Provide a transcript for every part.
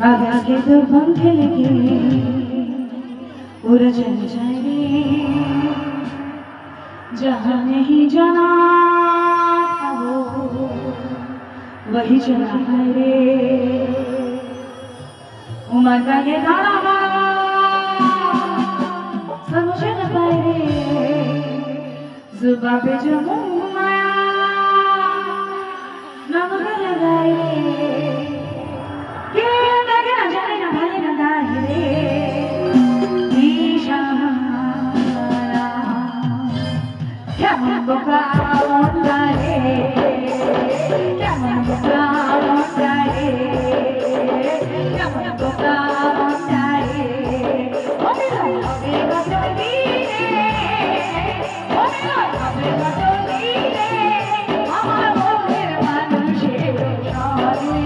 आकाश के तो पंख लेके उड़ चल जाए रे, जहाँ नहीं जाना था वो वही चला है रे। उमर का ये गाना समझ न पाए रे, जुबां पे जो मुँह आया नमक लगाए रे, कि लगे न जाने न भाले न गाए रे। इशारा क्या मन बका होता है, क्या मन बका होता है, क्या मन बका होता है। ओ मेरा अबे बदली रे, ओ मेरा अबे बदली रे, আমার মনের মানুষের সরে,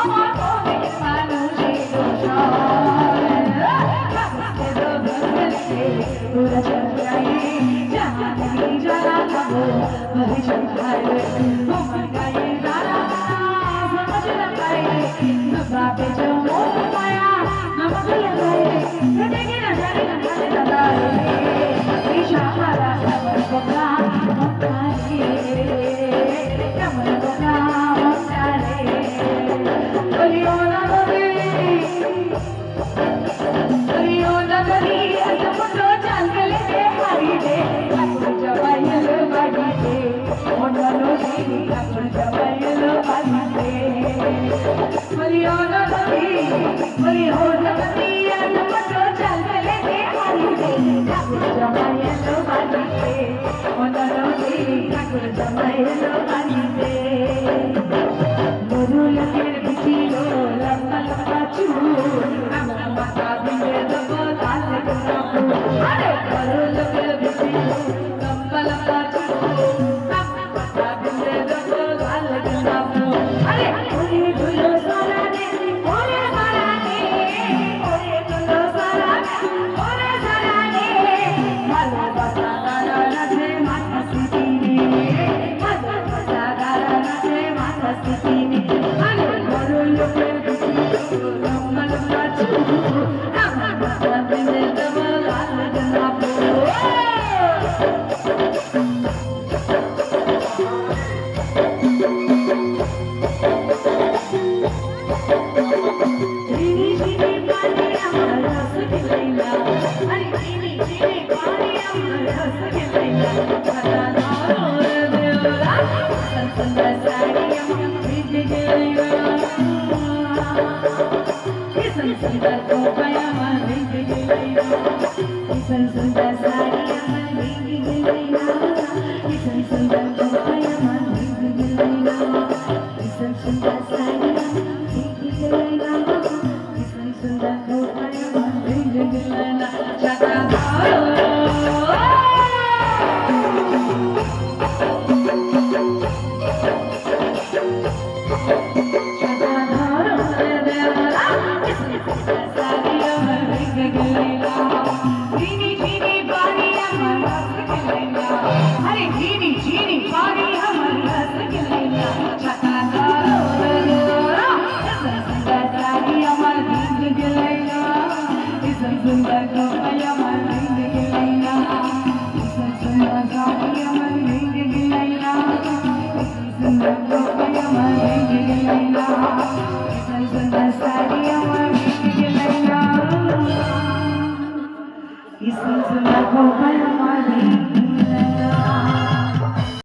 আমার মনের মানুষের সরে। রাস্তে দোবলতে তোরা চল যাই, जहाँ नहीं जाना था वो वही चल जाए। उमर का ये गाना समझ न पाए, जुबां पे जो मोह आया नमक लगाए, देखे न जाने न जाने लगाए। इशारा कमर बका होता है, कमर बका होता है। बोलियो ना बोली, बोलियो ना बोली, मुंडो जंगले में हारी दे, ठाकुर जवायल बाड़ी दे, मुंडो जी ठाकुर जवायल बाड़ी दे। बोलियो ना बोली, बोलियो ना बोली, मुंडो जंगले में हारी दे, ठाकुर जवायल बाड़ी दे, मुंडो जी ठाकुर जवायल बाड़ी दे। मोरू लगे बिछिलो लम्बा लम्बा चूल, हमरा माथा बिंदे दबो लाल गुलाब। अरे मोरू लगे बिछिलो लम्बा लम्बा चूल, हमरा माथा बिंदे दबो लाल गुलाब। अरे ओरे गुलो सारा ने, ओरे सारा ने, ओरे गुलो सारा ने, ओरे सारा ने, ভালোবাসা গারা নাচে মাথা সিটিনে, ভালোবাসা গারা নাচে মাথা সিটিনে। আরে বড় লোকের বিচিত্র লম্বা লম্বা চুল, আমার মাথা বেঁধে দেব লাল গোলাপ। চিনি চিনি পানি আমার রসগোল্লা, আরে চিনি চিনি পানি আমার রসগোল্লা। খাতা নাও রে দেওরা, সুন্দর সাড়ি আমার ভিজে গেলা, কিসন সুন্দর কোপায় আমার ভিজে গেলা, কিসন সুন্দর সাড়ি আমার ভিজে গেলা, কিসন সুন্দর কোপায় আমার ভিজে গেলা, কিসন সুন্দর সাড়ি আমার ভিজে গেলা, কিসন সুন্দর কোপায় আমার ভিজে গেলা। চাকা দাও This is my